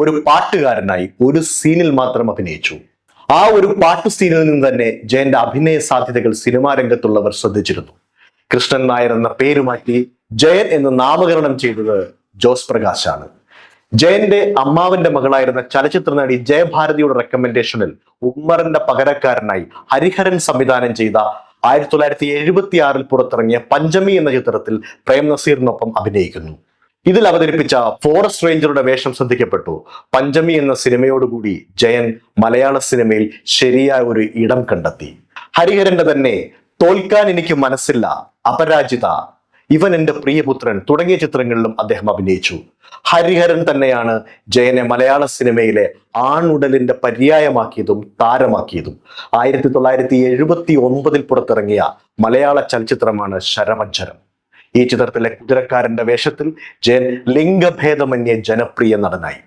ഒരു പാട്ടുകാരനായി ഒരു സീനിൽ മാത്രം അഭിനയിച്ചു. ആ ഒരു പാട്ടു സീനിൽ നിന്ന് തന്നെ ജയന്റെ അഭിനയ സാധ്യതകൾ സിനിമാ രംഗത്തുള്ളവർ ശ്രദ്ധിച്ചിരുന്നു. കൃഷ്ണൻ നായർ എന്ന പേര് മാറ്റി ജയൻ എന്ന് നാമകരണം ചെയ്തത് ജോസ് പ്രകാശാണ്. ജയന്റെ അമ്മാവന്റെ മകളായിരുന്ന ചലച്ചിത്ര നടി ജയഭാരതിയുടെ റെക്കമെൻഡേഷനിൽ ഉമ്മറിന്റെ പകരക്കാരനായി ഹരിഹരൻ സംവിധാനം ചെയ്ത 1976 പുറത്തിറങ്ങിയ പഞ്ചമി എന്ന ചിത്രത്തിൽ പ്രേം നസീറിനൊപ്പം അഭിനയിക്കുന്നു. ഇതിൽ അവതരിപ്പിച്ച ഫോറസ്റ്റ് റേഞ്ചറുടെ വേഷം ശ്രദ്ധിക്കപ്പെട്ടു. പഞ്ചമി എന്ന സിനിമയോടുകൂടി ജയൻ മലയാള സിനിമയിൽ ശരിയായ ഒരു ഇടം കണ്ടെത്തി. ഹരിഹരന്റെ തന്നെ തോൽക്കാൻ എനിക്ക് മനസ്സില്ല, അപരാജിത, ഇവൻ എന്റെ പ്രിയപുത്രൻ തുടങ്ങിയ ചിത്രങ്ങളിലും അദ്ദേഹം അഭിനയിച്ചു. ഹരിഹരൻ തന്നെയാണ് ജയനെ മലയാള സിനിമയിലെ ആണുടലിന്റെ പര്യായമാക്കിയതും താരമാക്കിയതും. 1979 പുറത്തിറങ്ങിയ മലയാള ചലച്ചിത്രമാണ് ശരമജ്ജരം. ഈ ചിത്രത്തിലെ കുതിരക്കാരന്റെ വേഷത്തിൽ ജയൻ ലിംഗഭേദമന്യേ ജനപ്രിയ നടനായി.